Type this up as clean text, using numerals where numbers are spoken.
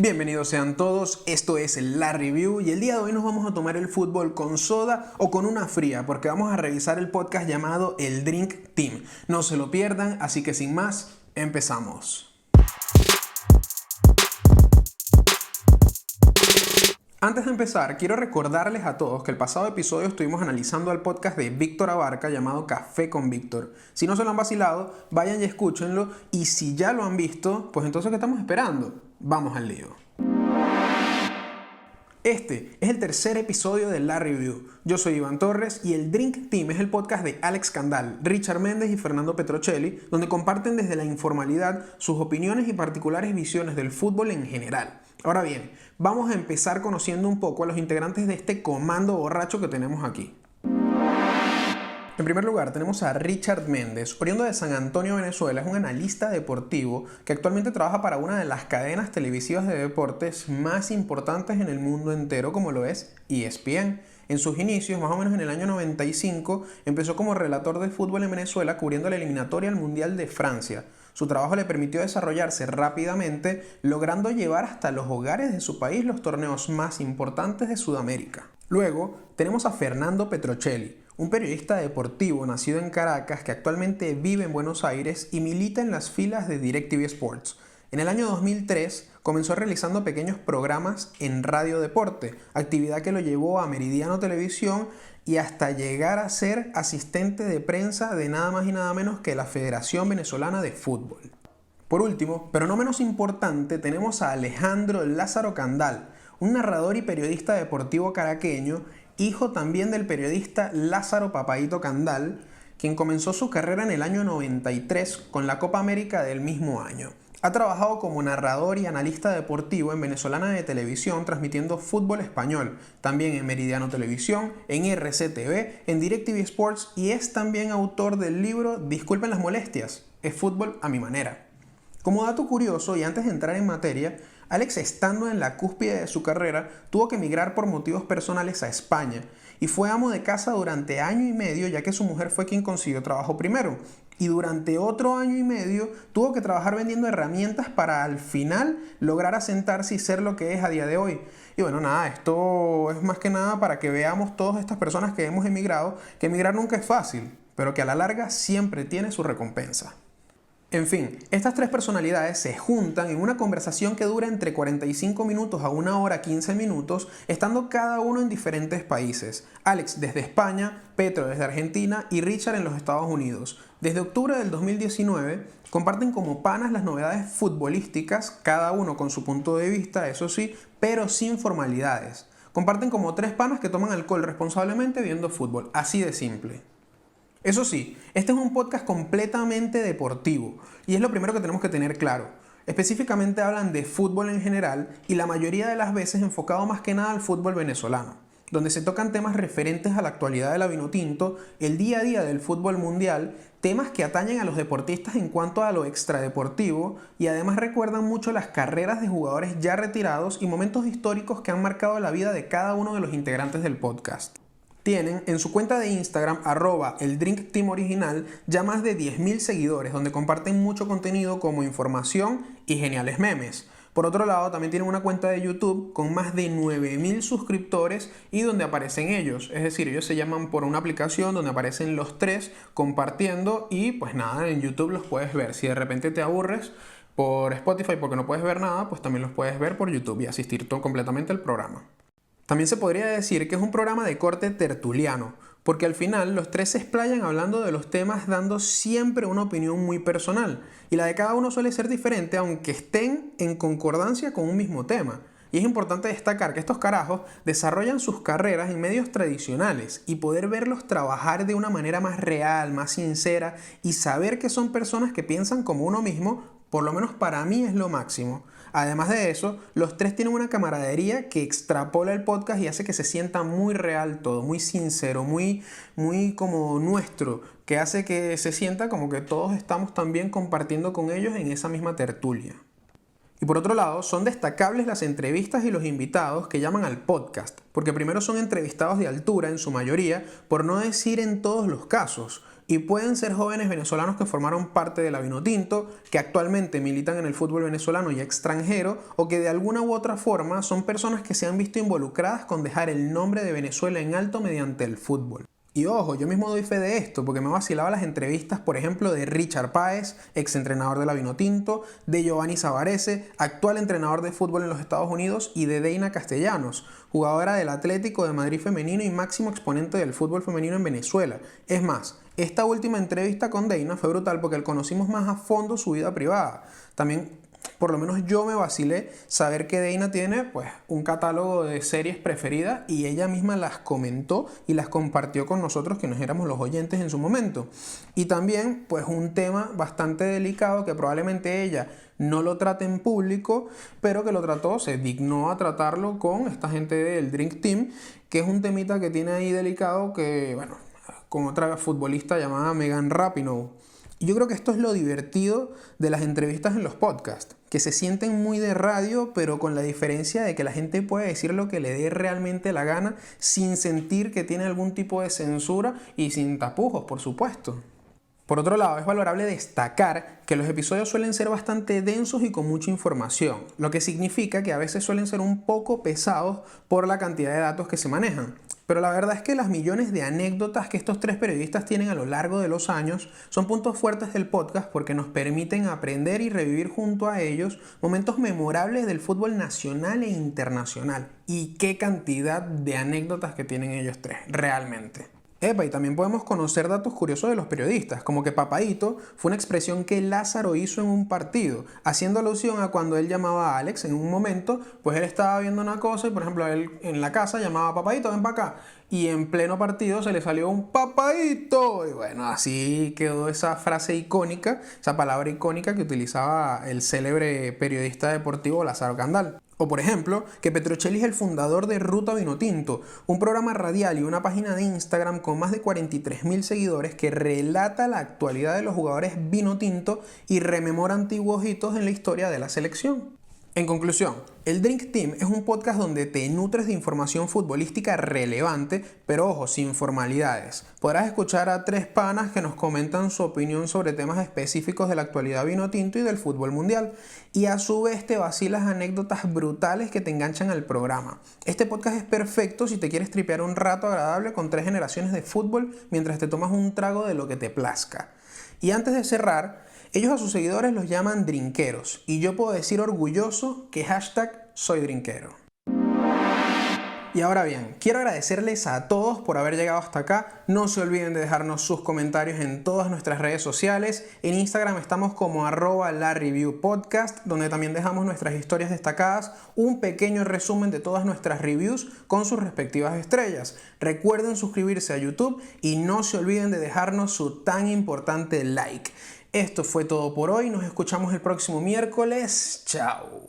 Bienvenidos sean todos, esto es La Review y el día de hoy nos vamos a tomar el fútbol con soda o con una fría porque vamos a revisar el podcast llamado El Drink Team. No se lo pierdan, así que sin más, empezamos. Antes de empezar, quiero recordarles a todos que el pasado episodio estuvimos analizando el podcast de Víctor Abarca llamado Café con Víctor. Si no se lo han vacilado, vayan y escúchenlo, y si ya lo han visto, pues entonces ¿qué estamos esperando? Vamos al lío. Este es el tercer episodio de La Review. Yo soy Iván Torres y el Drink Team es el podcast de Alex Candal, Richard Méndez y Fernando Petrocelli, donde comparten desde la informalidad sus opiniones y particulares visiones del fútbol en general. Ahora bien, vamos a empezar conociendo un poco a los integrantes de este comando borracho que tenemos aquí. En primer lugar, tenemos a Richard Méndez, oriundo de San Antonio, Venezuela. Es un analista deportivo que actualmente trabaja para una de las cadenas televisivas de deportes más importantes en el mundo entero, como lo es ESPN. En sus inicios, más o menos en el año 95, empezó como relator de fútbol en Venezuela, cubriendo la eliminatoria al Mundial de Francia. Su trabajo le permitió desarrollarse rápidamente, logrando llevar hasta los hogares de su país los torneos más importantes de Sudamérica. Luego, tenemos a Fernando Petrocelli, un periodista deportivo nacido en Caracas que actualmente vive en Buenos Aires y milita en las filas de DirecTV Sports. En el año 2003 comenzó realizando pequeños programas en Radio Deporte, actividad que lo llevó a Meridiano Televisión y hasta llegar a ser asistente de prensa de nada más y nada menos que la Federación Venezolana de Fútbol. Por último, pero no menos importante, tenemos a Alejandro Lázaro Candal, un narrador y periodista deportivo caraqueño, hijo también del periodista Lázaro Papaito Candal, quien comenzó su carrera en el año 93 con la Copa América del mismo año. Ha trabajado como narrador y analista deportivo en Venezolana de Televisión, transmitiendo fútbol español, también en Meridiano Televisión, en RCTV, en DirecTV Sports, y es también autor del libro Disculpen las molestias, es fútbol a mi manera. Como dato curioso, y antes de entrar en materia, Alex, estando en la cúspide de su carrera, tuvo que emigrar por motivos personales a España y fue amo de casa durante año y medio, ya que su mujer fue quien consiguió trabajo primero. Y durante otro año y medio tuvo que trabajar vendiendo herramientas para al final lograr asentarse y ser lo que es a día de hoy. Y bueno, nada, esto es más que nada para que veamos todas estas personas que hemos emigrado, que emigrar nunca es fácil, pero que a la larga siempre tiene su recompensa. En fin, estas tres personalidades se juntan en una conversación que dura entre 45 minutos a 1 hora 15 minutos, estando cada uno en diferentes países. Alex desde España, Petro desde Argentina y Richard en los Estados Unidos. Desde octubre del 2019 comparten como panas las novedades futbolísticas, cada uno con su punto de vista, eso sí, pero sin formalidades. Comparten como tres panas que toman alcohol responsablemente viendo fútbol, así de simple. Eso sí, este es un podcast completamente deportivo y es lo primero que tenemos que tener claro. Específicamente hablan de fútbol en general y la mayoría de las veces enfocado más que nada al fútbol venezolano, donde se tocan temas referentes a la actualidad de la vinotinto, el día a día del fútbol mundial, temas que atañen a los deportistas en cuanto a lo extradeportivo y además recuerdan mucho las carreras de jugadores ya retirados y momentos históricos que han marcado la vida de cada uno de los integrantes del podcast. Tienen en su cuenta de Instagram, @eldrinkteamoriginal, ya más de 10.000 seguidores, donde comparten mucho contenido como información y geniales memes. Por otro lado, también tienen una cuenta de YouTube con más de 9.000 suscriptores y donde aparecen ellos. Es decir, ellos se llaman por una aplicación donde aparecen los tres compartiendo y pues nada, en YouTube los puedes ver. Si de repente te aburres por Spotify porque no puedes ver nada, pues también los puedes ver por YouTube y asistir todo completamente al programa. También se podría decir que es un programa de corte tertuliano, porque al final los tres se explayan hablando de los temas dando siempre una opinión muy personal, y la de cada uno suele ser diferente aunque estén en concordancia con un mismo tema. Y es importante destacar que estos carajos desarrollan sus carreras en medios tradicionales y poder verlos trabajar de una manera más real, más sincera y saber que son personas que piensan como uno mismo, por lo menos para mí es lo máximo. Además de eso, los tres tienen una camaradería que extrapola el podcast y hace que se sienta muy real todo, muy sincero, muy como nuestro, que hace que se sienta como que todos estamos también compartiendo con ellos en esa misma tertulia. Y por otro lado, son destacables las entrevistas y los invitados que llaman al podcast, porque primero son entrevistados de altura en su mayoría, por no decir en todos los casos, y pueden ser jóvenes venezolanos que formaron parte de la Vinotinto, que actualmente militan en el fútbol venezolano y extranjero, o que de alguna u otra forma son personas que se han visto involucradas con dejar el nombre de Venezuela en alto mediante el fútbol. Y ojo, yo mismo doy fe de esto porque me vacilaba las entrevistas, por ejemplo, de Richard Páez, exentrenador de la Vinotinto, de Giovanni Savarese, actual entrenador de fútbol en los Estados Unidos, y de Deina Castellanos, jugadora del Atlético de Madrid femenino y máximo exponente del fútbol femenino en Venezuela. Es más, esta última entrevista con Deina fue brutal porque conocimos más a fondo su vida privada. También, por lo menos yo me vacilé saber que Deina tiene pues un catálogo de series preferidas y ella misma las comentó y las compartió con nosotros, que nos éramos los oyentes en su momento. Y también pues un tema bastante delicado que probablemente ella no lo trate en público, pero que lo trató, se dignó a tratarlo con esta gente del Drink Team, que es un temita que tiene ahí delicado, que bueno, con otra futbolista llamada Megan Rapinoe. Y yo creo que esto es lo divertido de las entrevistas en los podcasts, que se sienten muy de radio, pero con la diferencia de que la gente puede decir lo que le dé realmente la gana sin sentir que tiene algún tipo de censura y sin tapujos, por supuesto. Por otro lado, es valorable destacar que los episodios suelen ser bastante densos y con mucha información, lo que significa que a veces suelen ser un poco pesados por la cantidad de datos que se manejan. Pero la verdad es que las millones de anécdotas que estos tres periodistas tienen a lo largo de los años son puntos fuertes del podcast porque nos permiten aprender y revivir junto a ellos momentos memorables del fútbol nacional e internacional. Y qué cantidad de anécdotas que tienen ellos tres, realmente. Epa, y también podemos conocer datos curiosos de los periodistas, como que papaíto fue una expresión que Lázaro hizo en un partido, haciendo alusión a cuando él llamaba a Alex en un momento, pues él estaba viendo una cosa y por ejemplo él en la casa llamaba a papaíto, ven para acá, y en pleno partido se le salió un papaíto, y bueno, así quedó esa frase icónica, esa palabra icónica que utilizaba el célebre periodista deportivo Lázaro Candal. O por ejemplo, que Petrocelli es el fundador de Ruta Vinotinto, un programa radial y una página de Instagram con más de 43.000 seguidores que relata la actualidad de los jugadores Vinotinto y rememora antiguos hitos en la historia de la selección. En conclusión, el Drink Team es un podcast donde te nutres de información futbolística relevante, pero ojo, sin formalidades. Podrás escuchar a tres panas que nos comentan su opinión sobre temas específicos de la actualidad vinotinto y del fútbol mundial. Y a su vez te vacilas anécdotas brutales que te enganchan al programa. Este podcast es perfecto si te quieres tripear un rato agradable con tres generaciones de fútbol mientras te tomas un trago de lo que te plazca. Y antes de cerrar, ellos a sus seguidores los llaman drinqueros, y yo puedo decir orgulloso que #soy drinquero. Y ahora bien, quiero agradecerles a todos por haber llegado hasta acá. No se olviden de dejarnos sus comentarios en todas nuestras redes sociales. En Instagram estamos como @LaReviewPodcast, donde también dejamos nuestras historias destacadas, un pequeño resumen de todas nuestras reviews con sus respectivas estrellas. Recuerden suscribirse a YouTube y no se olviden de dejarnos su tan importante like. Esto fue todo por hoy, nos escuchamos el próximo miércoles. Chao.